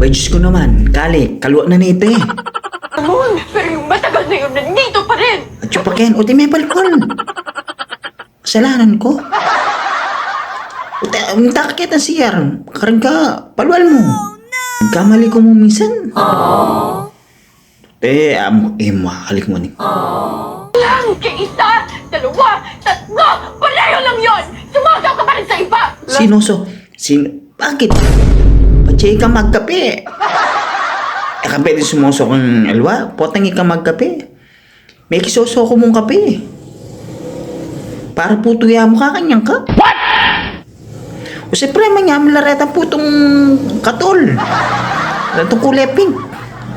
Ay, Diyos ko naman, kali, kalwa na nito eh. Ramon, pero yung matagal na yun, nandito pa rin. At chupakin, uti may palpal. Kasalanan ko. Uti, takit ang siyar. Karang ka, palwal mo. Kamali ko mo minsan. Makakalik mo ni. Lang, kay isa, dalawa, tatlo, pareho lang yun. Sumagaw ka pa rin sa iba. Bakit? Pachay ka magkape. Kape din sumuso kang alwa. Potang ka magkape. May kisoso ko mong kape. Para putuya mo ka kanyang ka. What? O siyempre, manyam lareta putong katol. Ratong kuleping.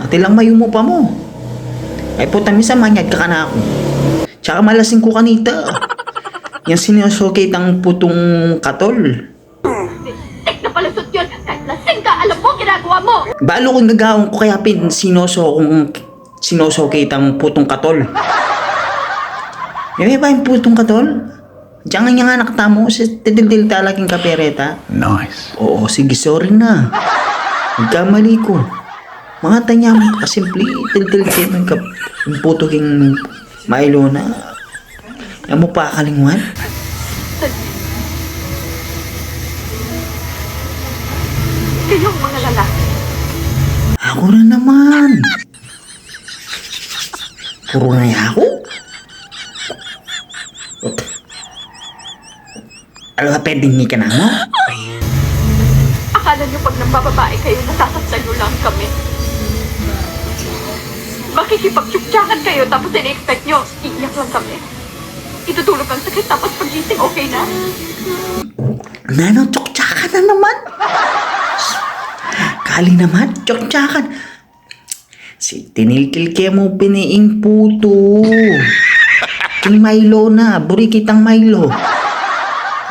At ilang mayo mo pa mo. Ay putang misa manyad ka na ako. Tsaka malasing ko kanita. Yung sinusokate ang putong katol. Tek na palusot yun. Kahit lasing ka, alam mo, ginagawa mo. Balo kong nagawang ko kaya sinosokate ang putong katol. May ba yung putong katol? Diyan nga nga nakatamo sa tidil-dil talaking kapereta. Nice. Oo, sige, sorry na. Nagkamali ko. Mga tanya mo, kasimple, tidil-dil kayo ng puto king Milo na. Yan mo pa kalingwan? Kayong mga lalaki. Ako na naman. Puro na ako? Ano ka pwedeng ka na mo? Akala niyo pag nambababae kayo, nasasaktan niyo lang kami. Makikipagtsuktsakan kayo tapos in-expect niyo, iiyak lang kami. Itutulog ang sakit tapos pagising okay na. Nano, tsuktsakan na naman. Kali naman, tsuktsakan. Si tinilkil kaya mo piniing puto. King Milo na, buri kitang Milo.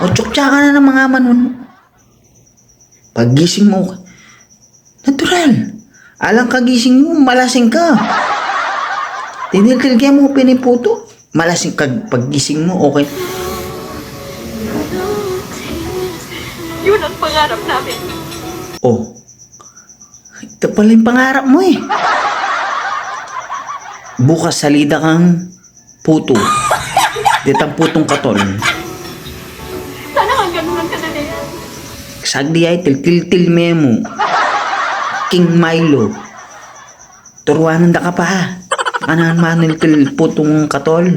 O tsuktsakan na ng mga manon. Pagising mo, natural. Alang kagising mo, malasing ka. Tinilkil kaya mo piniing puto. Malasing ka, paggising mo, okay. Yun ang pangarap namin. Oh, ito pala yung pangarap mo eh. Bukas salida kang puto. Ditang putong katol. Sana hanggang ganun ang kadali. Sagdi ay til memo. King Milo. Turuanan da ka pa ha. Anahan manil til putong katol.